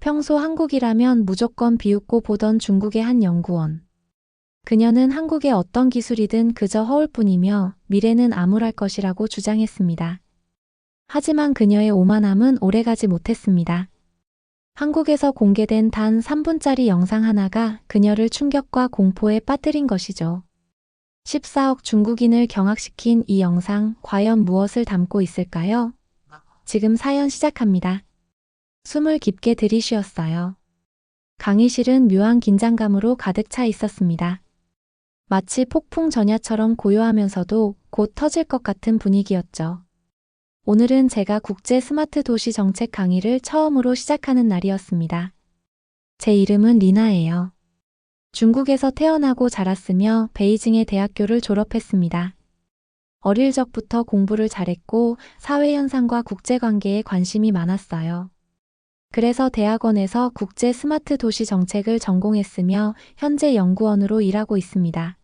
평소 한국이라면 무조건 비웃고 보던 중국의 한 연구원. 그녀는 한국의 어떤 기술이든 그저 허울뿐이며 미래는 암울할 것이라고 주장했습니다. 하지만 그녀의 오만함은 오래가지 못했습니다. 한국에서 공개된 단 3분짜리 영상 하나가 그녀를 충격과 공포에 빠뜨린 것이죠. 14억 중국인을 경악시킨 이 영상 과연 무엇을 담고 있을까요? 지금 사연 시작합니다. 숨을 깊게 들이쉬었어요. 강의실은 묘한 긴장감으로 가득 차 있었습니다. 마치 폭풍 전야처럼 고요하면서도 곧 터질 것 같은 분위기였죠. 오늘은 제가 국제 스마트 도시 정책 강의를 처음으로 시작하는 날이었습니다. 제 이름은 리나예요. 중국에서 태어나고 자랐으며 베이징의 대학교를 졸업했습니다. 어릴 적부터 공부를 잘했고 사회현상과 국제관계에 관심이 많았어요. 그래서 대학원에서 국제 스마트 도시 정책을 전공했으며 현재 연구원으로 일하고 있습니다.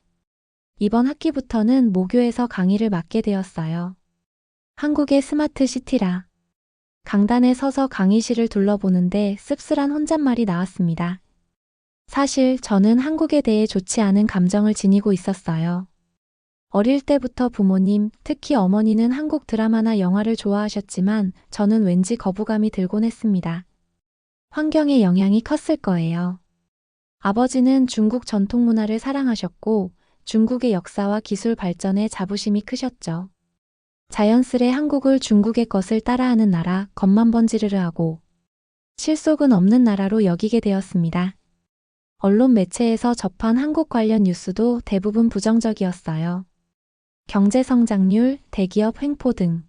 이번 학기부터는 모교에서 강의를 맡게 되었어요. 한국의 스마트 시티라. 강단에 서서 강의실을 둘러보는데 씁쓸한 혼잣말이 나왔습니다. 사실 저는 한국에 대해 좋지 않은 감정을 지니고 있었어요. 어릴 때부터 부모님, 특히 어머니는 한국 드라마나 영화를 좋아하셨지만 저는 왠지 거부감이 들곤 했습니다. 환경의 영향이 컸을 거예요. 아버지는 중국 전통 문화를 사랑하셨고 중국의 역사와 기술 발전에 자부심이 크셨죠. 자연스레 한국을 중국의 것을 따라하는 나라, 겉만 번지르르 하고 실속은 없는 나라로 여기게 되었습니다. 언론 매체에서 접한 한국 관련 뉴스도 대부분 부정적이었어요. 경제 성장률, 대기업 횡포 등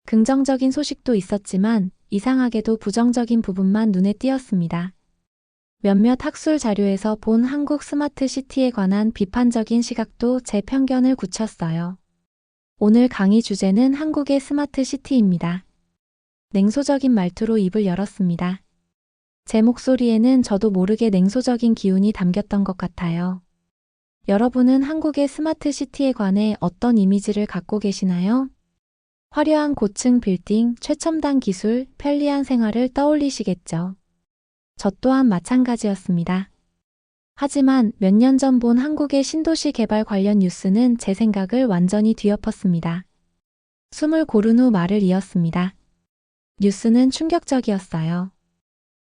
긍정적인 소식도 있었지만 이상하게도 부정적인 부분만 눈에 띄었습니다. 몇몇 학술 자료에서 본 한국 스마트 시티에 관한 비판적인 시각도 제 편견을 굳혔어요. 오늘 강의 주제는 한국의 스마트 시티입니다. 냉소적인 말투로 입을 열었습니다. 제 목소리에는 저도 모르게 냉소적인 기운이 담겼던 것 같아요. 여러분은 한국의 스마트 시티에 관해 어떤 이미지를 갖고 계시나요? 화려한 고층 빌딩, 최첨단 기술, 편리한 생활을 떠올리시겠죠. 저 또한 마찬가지였습니다. 하지만 몇 년 전 본 한국의 신도시 개발 관련 뉴스는 제 생각을 완전히 뒤엎었습니다. 숨을 고른 후 말을 이었습니다. 뉴스는 충격적이었어요.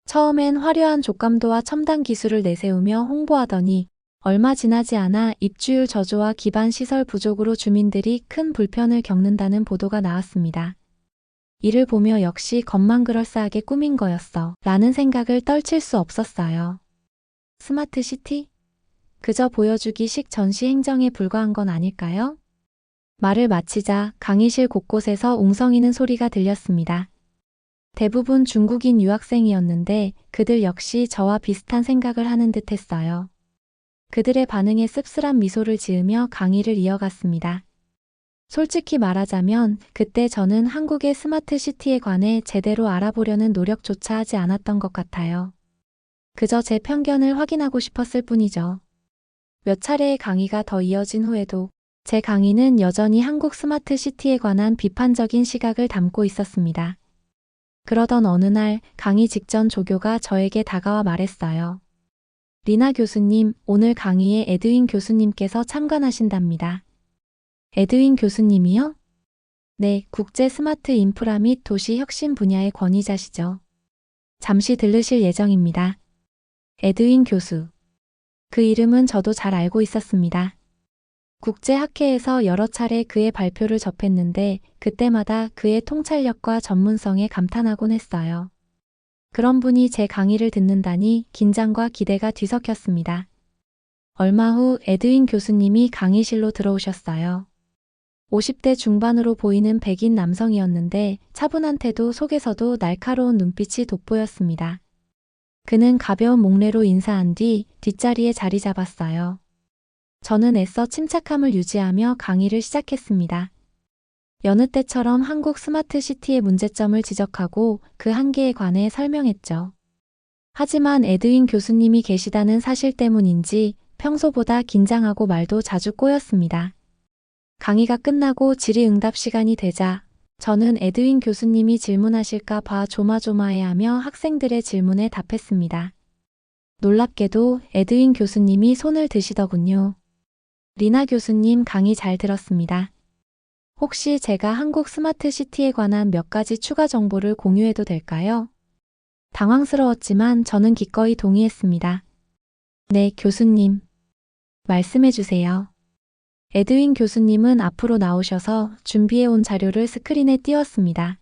처음엔 화려한 족감도와 첨단 기술을 내세우며 홍보하더니 얼마 지나지 않아 입주율 저조와 기반 시설 부족으로 주민들이 큰 불편을 겪는다는 보도가 나왔습니다. 이를 보며 역시 겉만 그럴싸하게 꾸민 거였어 라는 생각을 떨칠 수 없었어요. 스마트 시티? 그저 보여주기식 전시 행정에 불과한 건 아닐까요? 말을 마치자 강의실 곳곳에서 웅성이는 소리가 들렸습니다. 대부분 중국인 유학생이었는데 그들 역시 저와 비슷한 생각을 하는 듯 했어요. 그들의 반응에 씁쓸한 미소를 지으며 강의를 이어갔습니다. 솔직히 말하자면 그때 저는 한국의 스마트 시티에 관해 제대로 알아보려는 노력조차 하지 않았던 것 같아요. 그저 제 편견을 확인하고 싶었을 뿐이죠. 몇 차례의 강의가 더 이어진 후에도 제 강의는 여전히 한국 스마트 시티에 관한 비판적인 시각을 담고 있었습니다. 그러던 어느 날 강의 직전 조교가 저에게 다가와 말했어요. 리나 교수님, 오늘 강의에 에드윈 교수님께서 참관하신답니다. 에드윈 교수님이요? 네, 국제 스마트 인프라 및 도시 혁신 분야의 권위자시죠. 잠시 들르실 예정입니다. 에드윈 교수. 그 이름은 저도 잘 알고 있었습니다. 국제학회에서 여러 차례 그의 발표를 접했는데 그때마다 그의 통찰력과 전문성에 감탄하곤 했어요. 그런 분이 제 강의를 듣는다니 긴장과 기대가 뒤섞였습니다. 얼마 후 에드윈 교수님이 강의실로 들어오셨어요. 50대 중반으로 보이는 백인 남성이었는데 차분한 태도 속에서도 날카로운 눈빛이 돋보였습니다. 그는 가벼운 목례로 인사한 뒤 뒷자리에 자리 잡았어요. 저는 애써 침착함을 유지하며 강의를 시작했습니다. 여느 때처럼 한국 스마트 시티의 문제점을 지적하고 그 한계에 관해 설명했죠. 하지만 에드윈 교수님이 계시다는 사실 때문인지 평소보다 긴장하고 말도 자주 꼬였습니다. 강의가 끝나고 질의응답 시간이 되자 저는 에드윈 교수님이 질문하실까 봐 조마조마해하며 학생들의 질문에 답했습니다. 놀랍게도 에드윈 교수님이 손을 드시더군요. 리나 교수님 강의 잘 들었습니다. 혹시 제가 한국 스마트시티에 관한 몇 가지 추가 정보를 공유해도 될까요? 당황스러웠지만 저는 기꺼이 동의했습니다. 네, 교수님. 말씀해 주세요. 에드윈 교수님은 앞으로 나오셔서 준비해온 자료를 스크린에 띄웠습니다.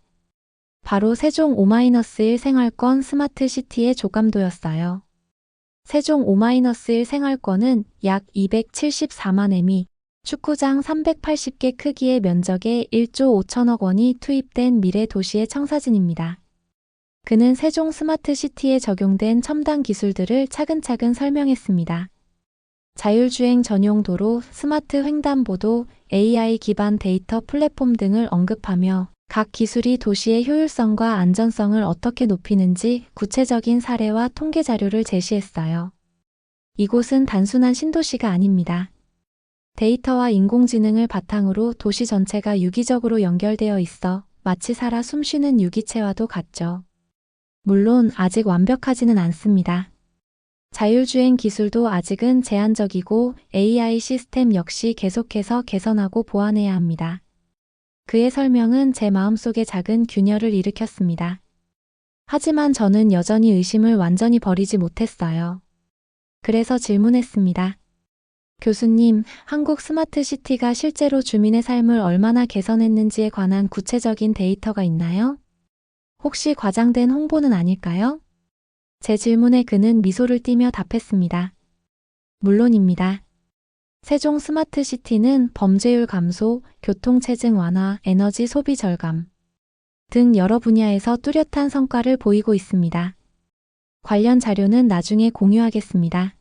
바로 세종 5-1 생활권 스마트시티의 조감도였어요. 세종 5-1 생활권은 약 274만 m, 축구장 380개 크기의 면적에 1조 5천억 원이 투입된 미래 도시의 청사진입니다. 그는 세종 스마트시티에 적용된 첨단 기술들을 차근차근 설명했습니다. 자율주행 전용 도로, 스마트 횡단보도, AI 기반 데이터 플랫폼 등을 언급하며 각 기술이 도시의 효율성과 안전성을 어떻게 높이는지 구체적인 사례와 통계 자료를 제시했어요. 이곳은 단순한 신도시가 아닙니다. 데이터와 인공지능을 바탕으로 도시 전체가 유기적으로 연결되어 있어 마치 살아 숨쉬는 유기체와도 같죠. 물론 아직 완벽하지는 않습니다. 자율주행 기술도 아직은 제한적이고 AI 시스템 역시 계속해서 개선하고 보완해야 합니다. 그의 설명은 제 마음속에 작은 균열을 일으켰습니다. 하지만 저는 여전히 의심을 완전히 버리지 못했어요. 그래서 질문했습니다. 교수님, 한국 스마트시티가 실제로 주민의 삶을 얼마나 개선했는지에 관한 구체적인 데이터가 있나요? 혹시 과장된 홍보는 아닐까요? 제 질문에 그는 미소를 띠며 답했습니다. 물론입니다. 세종 스마트시티는 범죄율 감소, 교통체증 완화, 에너지 소비 절감 등 여러 분야에서 뚜렷한 성과를 보이고 있습니다. 관련 자료는 나중에 공유하겠습니다.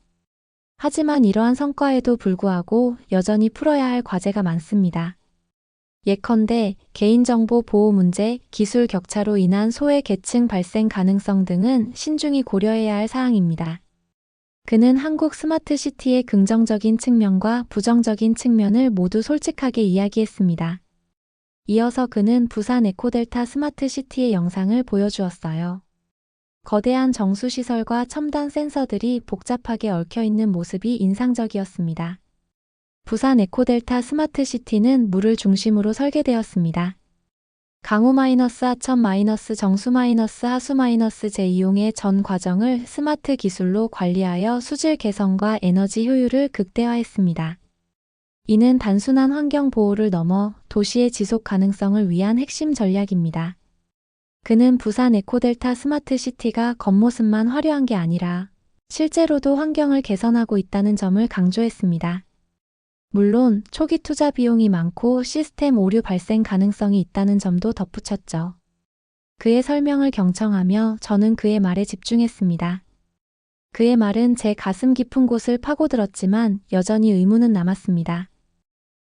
하지만 이러한 성과에도 불구하고 여전히 풀어야 할 과제가 많습니다. 예컨대 개인정보 보호 문제, 기술 격차로 인한 소외 계층 발생 가능성 등은 신중히 고려해야 할 사항입니다. 그는 한국 스마트시티의 긍정적인 측면과 부정적인 측면을 모두 솔직하게 이야기했습니다. 이어서 그는 부산 에코델타 스마트시티의 영상을 보여주었어요. 거대한 정수시설과 첨단 센서들이 복잡하게 얽혀있는 모습이 인상적이었습니다. 부산 에코델타 스마트시티는 물을 중심으로 설계되었습니다. 강우 하천 정수 하수 재이용의 전 과정을 스마트 기술로 관리하여 수질 개선과 에너지 효율을 극대화했습니다. 이는 단순한 환경 보호를 넘어 도시의 지속 가능성을 위한 핵심 전략입니다. 그는 부산 에코델타 스마트시티가 겉모습만 화려한 게 아니라 실제로도 환경을 개선하고 있다는 점을 강조했습니다. 물론 초기 투자 비용이 많고 시스템 오류 발생 가능성이 있다는 점도 덧붙였죠. 그의 설명을 경청하며 저는 그의 말에 집중했습니다. 그의 말은 제 가슴 깊은 곳을 파고들었지만 여전히 의문은 남았습니다.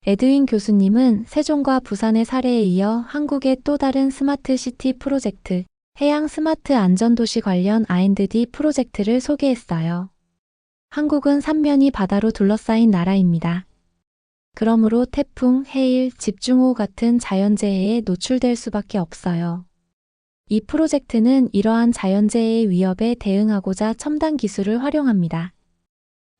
에드윈 교수님은 세종과 부산의 사례에 이어 한국의 또 다른 스마트 시티 프로젝트, 해양 스마트 안전도시 관련 R&D 프로젝트를 소개했어요. 한국은 삼면이 바다로 둘러싸인 나라입니다. 그러므로 태풍, 해일, 집중호우 같은 자연재해에 노출될 수밖에 없어요. 이 프로젝트는 이러한 자연재해의 위협에 대응하고자 첨단 기술을 활용합니다.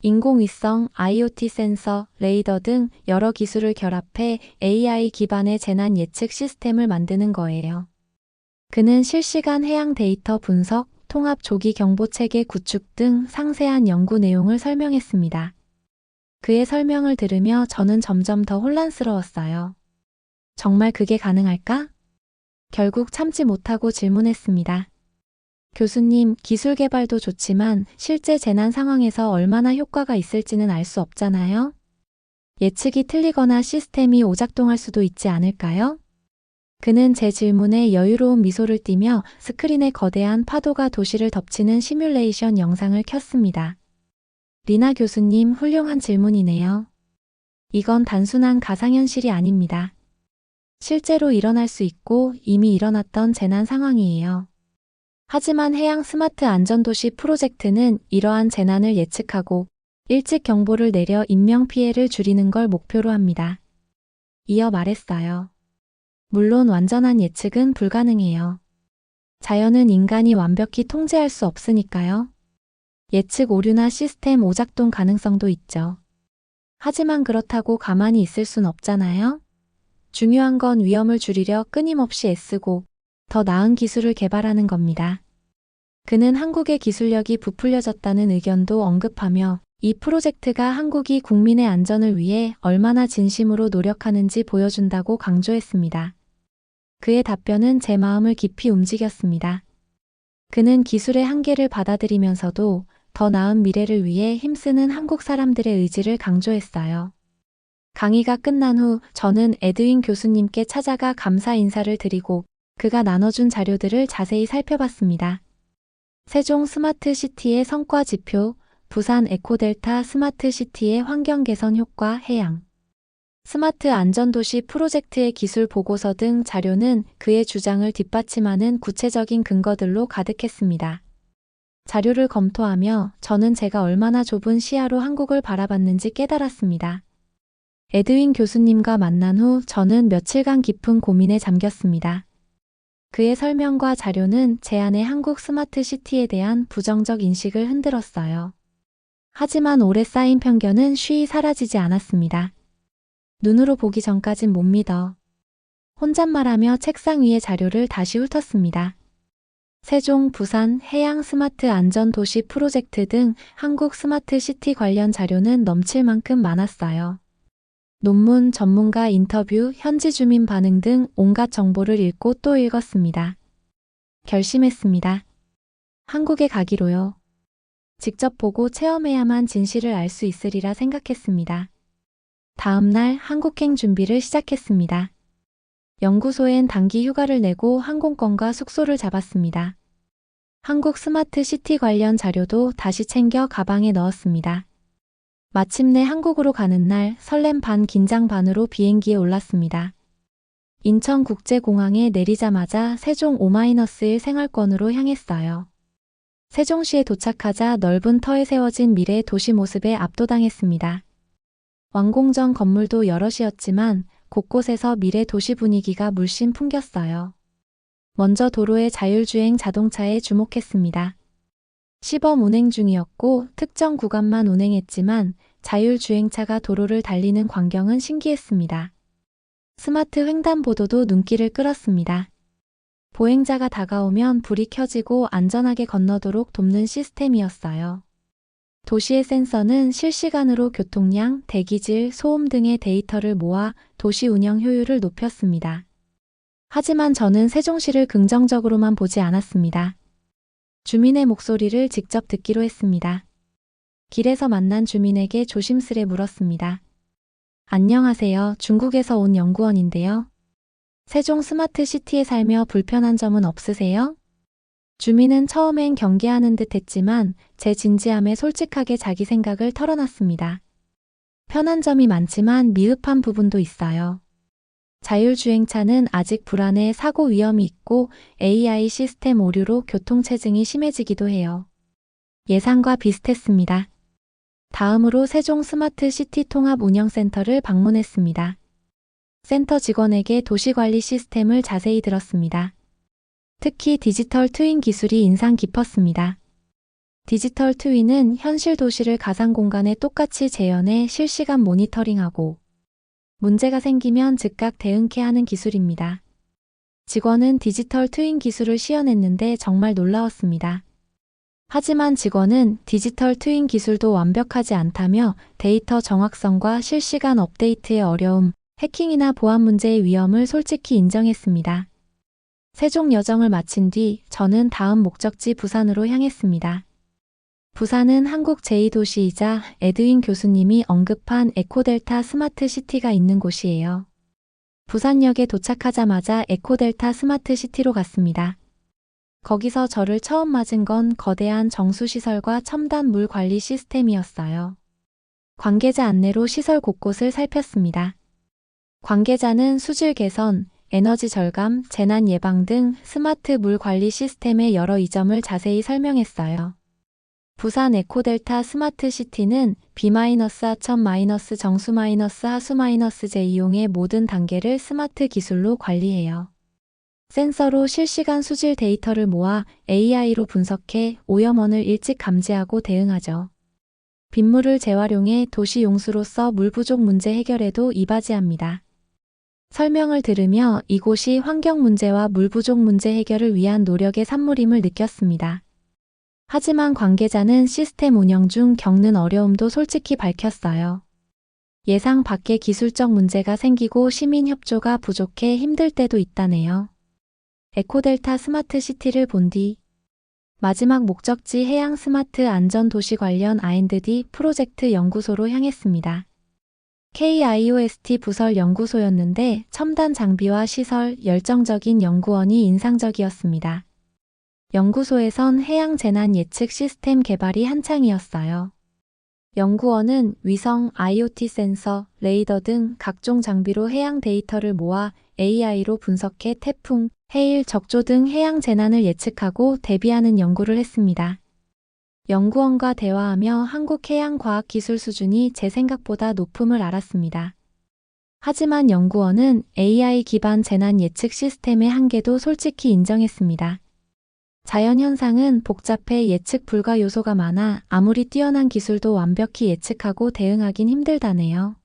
인공위성, IoT 센서, 레이더 등 여러 기술을 결합해 AI 기반의 재난 예측 시스템을 만드는 거예요. 그는 실시간 해양 데이터 분석, 통합 조기 경보 체계 구축 등 상세한 연구 내용을 설명했습니다. 그의 설명을 들으며 저는 점점 더 혼란스러웠어요. 정말 그게 가능할까? 결국 참지 못하고 질문했습니다. 교수님, 기술 개발도 좋지만 실제 재난 상황에서 얼마나 효과가 있을지는 알 수 없잖아요? 예측이 틀리거나 시스템이 오작동할 수도 있지 않을까요? 그는 제 질문에 여유로운 미소를 띠며 스크린에 거대한 파도가 도시를 덮치는 시뮬레이션 영상을 켰습니다. 리나 교수님, 훌륭한 질문이네요. 이건 단순한 가상현실이 아닙니다. 실제로 일어날 수 있고 이미 일어났던 재난 상황이에요. 하지만 해양 스마트 안전도시 프로젝트는 이러한 재난을 예측하고 일찍 경보를 내려 인명피해를 줄이는 걸 목표로 합니다. 이어 말했어요. 물론 완전한 예측은 불가능해요. 자연은 인간이 완벽히 통제할 수 없으니까요. 예측 오류나 시스템 오작동 가능성도 있죠. 하지만 그렇다고 가만히 있을 순 없잖아요. 중요한 건 위험을 줄이려 끊임없이 애쓰고 더 나은 기술을 개발하는 겁니다. 그는 한국의 기술력이 부풀려졌다는 의견도 언급하며 이 프로젝트가 한국이 국민의 안전을 위해 얼마나 진심으로 노력하는지 보여준다고 강조했습니다. 그의 답변은 제 마음을 깊이 움직였습니다. 그는 기술의 한계를 받아들이면서도 더 나은 미래를 위해 힘쓰는 한국 사람들의 의지를 강조했어요. 강의가 끝난 후 저는 에드윈 교수님께 찾아가 감사 인사를 드리고 그가 나눠준 자료들을 자세히 살펴봤습니다. 세종 스마트시티의 성과 지표, 부산 에코델타 스마트시티의 환경 개선 효과 해양, 스마트 안전도시 프로젝트의 기술 보고서 등 자료는 그의 주장을 뒷받침하는 구체적인 근거들로 가득했습니다. 자료를 검토하며 저는 제가 얼마나 좁은 시야로 한국을 바라봤는지 깨달았습니다. 에드윈 교수님과 만난 후 저는 며칠간 깊은 고민에 잠겼습니다. 그의 설명과 자료는 제 안의 한국 스마트 시티에 대한 부정적 인식을 흔들었어요. 하지만 오래 쌓인 편견은 쉬이 사라지지 않았습니다. 눈으로 보기 전까진 못 믿어. 혼잣말하며 책상 위의 자료를 다시 훑었습니다. 세종, 부산, 해양 스마트 안전 도시 프로젝트 등 한국 스마트 시티 관련 자료는 넘칠 만큼 많았어요. 논문, 전문가 인터뷰, 현지 주민 반응 등 온갖 정보를 읽고 또 읽었습니다. 결심했습니다. 한국에 가기로요. 직접 보고 체험해야만 진실을 알 수 있으리라 생각했습니다. 다음 날 한국행 준비를 시작했습니다. 연구소엔 단기 휴가를 내고 항공권과 숙소를 잡았습니다. 한국 스마트 시티 관련 자료도 다시 챙겨 가방에 넣었습니다. 마침내 한국으로 가는 날 설렘 반 긴장 반으로 비행기에 올랐습니다. 인천국제공항에 내리자마자 세종 5-1 생활권으로 향했어요. 세종시에 도착하자 넓은 터에 세워진 미래 도시 모습에 압도당했습니다. 완공전 건물도 여럿이었지만 곳곳에서 미래 도시 분위기가 물씬 풍겼어요. 먼저 도로의 자율주행 자동차에 주목했습니다. 시범 운행 중이었고 특정 구간만 운행했지만 자율주행차가 도로를 달리는 광경은 신기했습니다. 스마트 횡단보도도 눈길을 끌었습니다. 보행자가 다가오면 불이 켜지고 안전하게 건너도록 돕는 시스템이었어요. 도시의 센서는 실시간으로 교통량, 대기질, 소음 등의 데이터를 모아 도시 운영 효율을 높였습니다. 하지만 저는 세종시를 긍정적으로만 보지 않았습니다. 주민의 목소리를 직접 듣기로 했습니다. 길에서 만난 주민에게 조심스레 물었습니다. 안녕하세요. 중국에서 온 연구원인데요. 세종 스마트시티에 살며 불편한 점은 없으세요? 주민은 처음엔 경계하는 듯 했지만 제 진지함에 솔직하게 자기 생각을 털어놨습니다. 편한 점이 많지만 미흡한 부분도 있어요. 자율주행차는 아직 불안해 사고 위험이 있고 AI 시스템 오류로 교통체증이 심해지기도 해요. 예상과 비슷했습니다. 다음으로 세종 스마트시티 통합운영센터를 방문했습니다. 센터 직원에게 도시관리 시스템을 자세히 들었습니다. 특히 디지털 트윈 기술이 인상 깊었습니다. 디지털 트윈은 현실 도시를 가상 공간에 똑같이 재현해 실시간 모니터링하고 문제가 생기면 즉각 대응케 하는 기술입니다. 직원은 디지털 트윈 기술을 시연했는데 정말 놀라웠습니다. 하지만 직원은 디지털 트윈 기술도 완벽하지 않다며 데이터 정확성과 실시간 업데이트의 어려움, 해킹이나 보안 문제의 위험을 솔직히 인정했습니다. 세종 여정을 마친 뒤 저는 다음 목적지 부산으로 향했습니다. 부산은 한국 제2도시이자 에드윈 교수님이 언급한 에코델타 스마트시티가 있는 곳이에요. 부산역에 도착하자마자 에코델타 스마트시티로 갔습니다. 거기서 저를 처음 맞은 건 거대한 정수시설과 첨단 물 관리 시스템이었어요. 관계자 안내로 시설 곳곳을 살폈습니다. 관계자는 수질 개선, 에너지 절감, 재난 예방 등 스마트 물 관리 시스템의 여러 이점을 자세히 설명했어요. 부산 에코델타 스마트시티는 B-하천- 정수-하수-제 이용의 모든 단계를 스마트 기술로 관리해요. 센서로 실시간 수질 데이터를 모아 AI로 분석해 오염원을 일찍 감지하고 대응하죠. 빗물을 재활용해 도시 용수로서 물 부족 문제 해결에도 이바지합니다. 설명을 들으며 이곳이 환경 문제와 물 부족 문제 해결을 위한 노력의 산물임을 느꼈습니다. 하지만 관계자는 시스템 운영 중 겪는 어려움도 솔직히 밝혔어요. 예상 밖의 기술적 문제가 생기고 시민 협조가 부족해 힘들 때도 있다네요. 에코델타 스마트시티를 본 뒤 마지막 목적지 해양 스마트 안전 도시 관련 R&D 프로젝트 연구소로 향했습니다. KIOST 부설 연구소였는데 첨단 장비와 시설, 열정적인 연구원이 인상적이었습니다. 연구소에선 해양 재난 예측 시스템 개발이 한창이었어요. 연구원은 위성, IoT 센서, 레이더 등 각종 장비로 해양 데이터를 모아 AI로 분석해 태풍, 해일, 적조 등 해양 재난을 예측하고 대비하는 연구를 했습니다. 연구원과 대화하며 한국 해양과학 기술 수준이 제 생각보다 높음을 알았습니다. 하지만 연구원은 AI 기반 재난 예측 시스템의 한계도 솔직히 인정했습니다. 자연현상은 복잡해 예측 불가 요소가 많아 아무리 뛰어난 기술도 완벽히 예측하고 대응하긴 힘들다네요.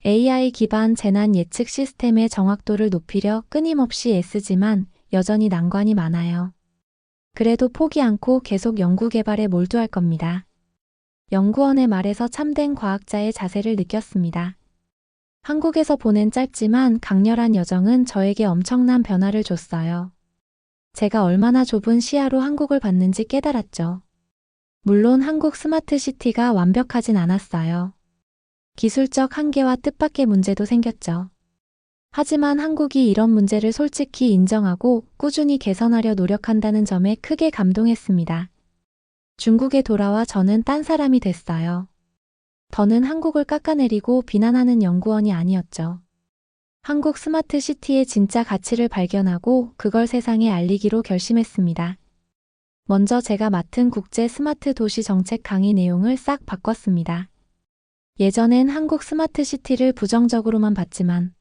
AI 기반 재난 예측 시스템의 정확도를 높이려 끊임없이 애쓰지만 여전히 난관이 많아요. 그래도 포기 않고 계속 연구 개발에 몰두할 겁니다. 연구원의 말에서 참된 과학자의 자세를 느꼈습니다. 한국에서 보낸 짧지만 강렬한 여정은 저에게 엄청난 변화를 줬어요. 제가 얼마나 좁은 시야로 한국을 봤는지 깨달았죠. 물론 한국 스마트시티가 완벽하진 않았어요. 기술적 한계와 뜻밖의 문제도 생겼죠. 하지만 한국이 이런 문제를 솔직히 인정하고 꾸준히 개선하려 노력한다는 점에 크게 감동했습니다. 중국에 돌아와 저는 딴 사람이 됐어요. 더는 한국을 깎아내리고 비난하는 연구원이 아니었죠. 한국 스마트시티의 진짜 가치를 발견하고 그걸 세상에 알리기로 결심했습니다. 먼저 제가 맡은 국제 스마트 도시 정책 강의 내용을 싹 바꿨습니다. 예전엔 한국 스마트시티를 부정적으로만 봤지만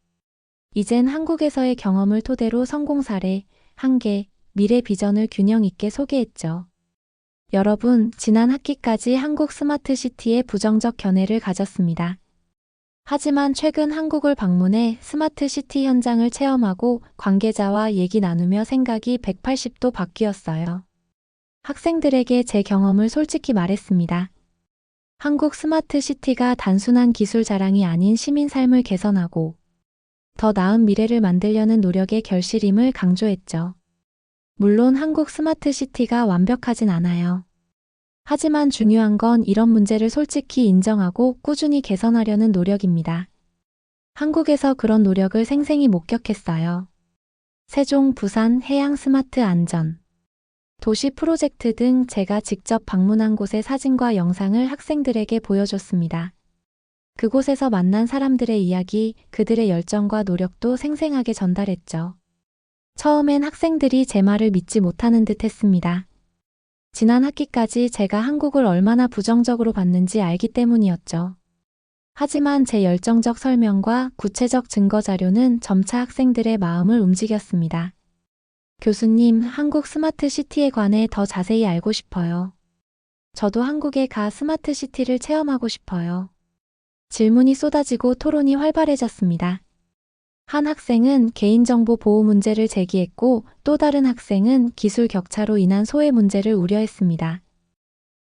이젠 한국에서의 경험을 토대로 성공 사례, 한계, 미래 비전을 균형 있게 소개했죠. 여러분, 지난 학기까지 한국 스마트시티에 부정적 견해를 가졌습니다. 하지만 최근 한국을 방문해 스마트시티 현장을 체험하고 관계자와 얘기 나누며 생각이 180도 바뀌었어요. 학생들에게 제 경험을 솔직히 말했습니다. 한국 스마트시티가 단순한 기술 자랑이 아닌 시민 삶을 개선하고 더 나은 미래를 만들려는 노력의 결실임을 강조했죠. 물론 한국 스마트시티가 완벽하진 않아요. 하지만 중요한 건 이런 문제를 솔직히 인정하고 꾸준히 개선하려는 노력입니다. 한국에서 그런 노력을 생생히 목격했어요. 세종, 부산, 해양 스마트 안전, 도시 프로젝트 등 제가 직접 방문한 곳의 사진과 영상을 학생들에게 보여줬습니다. 그곳에서 만난 사람들의 이야기, 그들의 열정과 노력도 생생하게 전달했죠. 처음엔 학생들이 제 말을 믿지 못하는 듯 했습니다. 지난 학기까지 제가 한국을 얼마나 부정적으로 봤는지 알기 때문이었죠. 하지만 제 열정적 설명과 구체적 증거 자료는 점차 학생들의 마음을 움직였습니다. 교수님, 한국 스마트시티에 관해 더 자세히 알고 싶어요. 저도 한국에 가 스마트시티를 체험하고 싶어요. 질문이 쏟아지고 토론이 활발해졌습니다. 한 학생은 개인정보 보호 문제를 제기했고 또 다른 학생은 기술 격차로 인한 소외 문제를 우려했습니다.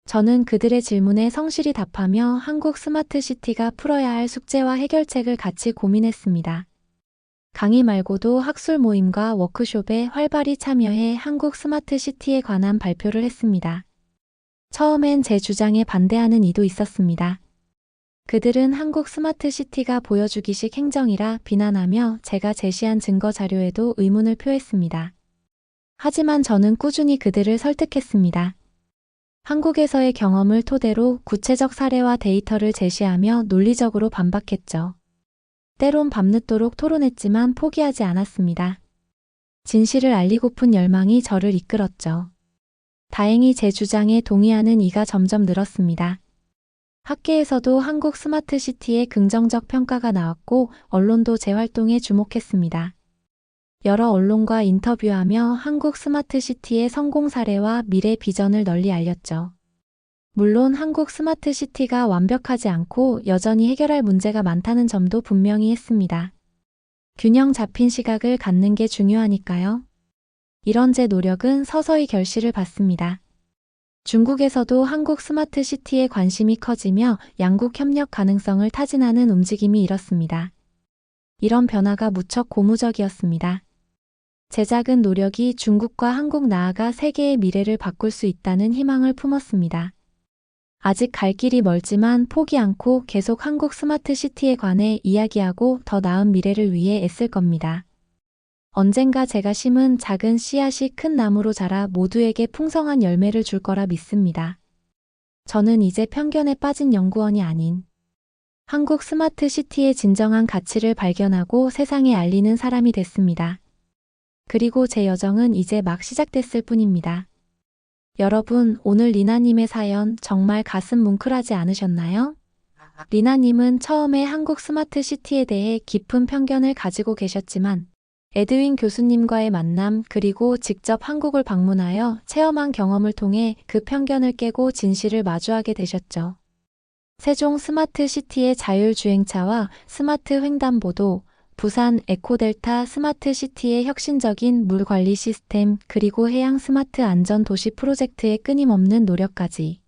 저는 그들의 질문에 성실히 답하며 한국 스마트시티가 풀어야 할 숙제와 해결책을 같이 고민했습니다. 강의 말고도 학술 모임과 워크숍에 활발히 참여해 한국 스마트시티에 관한 발표를 했습니다. 처음엔 제 주장에 반대하는 이도 있었습니다. 그들은 한국 스마트시티가 보여주기식 행정이라 비난하며 제가 제시한 증거 자료에도 의문을 표했습니다. 하지만 저는 꾸준히 그들을 설득했습니다. 한국에서의 경험을 토대로 구체적 사례와 데이터를 제시하며 논리적으로 반박했죠. 때론 밤늦도록 토론했지만 포기하지 않았습니다. 진실을 알리고픈 열망이 저를 이끌었죠. 다행히 제 주장에 동의하는 이가 점점 늘었습니다. 학계에서도 한국 스마트시티의 긍정적 평가가 나왔고 언론도 제 활동에 주목했습니다. 여러 언론과 인터뷰하며 한국 스마트시티의 성공 사례와 미래 비전을 널리 알렸죠. 물론 한국 스마트시티가 완벽하지 않고 여전히 해결할 문제가 많다는 점도 분명히 했습니다. 균형 잡힌 시각을 갖는 게 중요하니까요. 이런 제 노력은 서서히 결실을 봤습니다. 중국에서도 한국 스마트시티에 관심이 커지며 양국 협력 가능성을 타진하는 움직임이 일었습니다. 이런 변화가 무척 고무적이었습니다. 제 작은 노력이 중국과 한국 나아가 세계의 미래를 바꿀 수 있다는 희망을 품었습니다. 아직 갈 길이 멀지만 포기 않고 계속 한국 스마트시티에 관해 이야기하고 더 나은 미래를 위해 애쓸 겁니다. 언젠가 제가 심은 작은 씨앗이 큰 나무로 자라 모두에게 풍성한 열매를 줄 거라 믿습니다. 저는 이제 편견에 빠진 연구원이 아닌 한국 스마트시티의 진정한 가치를 발견하고 세상에 알리는 사람이 됐습니다. 그리고 제 여정은 이제 막 시작됐을 뿐입니다. 여러분, 오늘 리나님의 사연 정말 가슴 뭉클하지 않으셨나요? 리나님은 처음에 한국 스마트시티에 대해 깊은 편견을 가지고 계셨지만 에드윈 교수님과의 만남 그리고 직접 한국을 방문하여 체험한 경험을 통해 그 편견을 깨고 진실을 마주하게 되셨죠. 세종 스마트시티의 자율주행차와 스마트 횡단보도, 부산 에코델타 스마트시티의 혁신적인 물관리 시스템 그리고 해양 스마트 안전도시 프로젝트의 끊임없는 노력까지.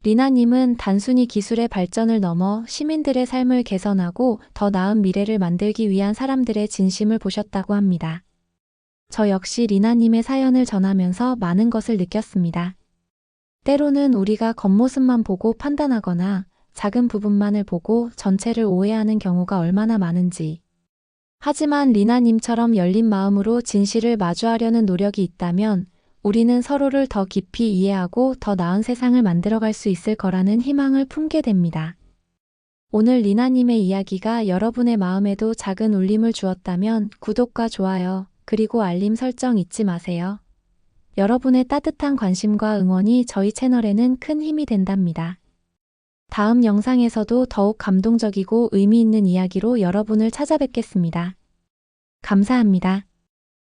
리나님은 단순히 기술의 발전을 넘어 시민들의 삶을 개선하고 더 나은 미래를 만들기 위한 사람들의 진심을 보셨다고 합니다. 저 역시 리나님의 사연을 전하면서 많은 것을 느꼈습니다. 때로는 우리가 겉모습만 보고 판단하거나 작은 부분만을 보고 전체를 오해하는 경우가 얼마나 많은지. 하지만 리나님처럼 열린 마음으로 진실을 마주하려는 노력이 있다면 우리는 서로를 더 깊이 이해하고 더 나은 세상을 만들어갈 수 있을 거라는 희망을 품게 됩니다. 오늘 리나님의 이야기가 여러분의 마음에도 작은 울림을 주었다면 구독과 좋아요, 그리고 알림 설정 잊지 마세요. 여러분의 따뜻한 관심과 응원이 저희 채널에는 큰 힘이 된답니다. 다음 영상에서도 더욱 감동적이고 의미 있는 이야기로 여러분을 찾아뵙겠습니다. 감사합니다.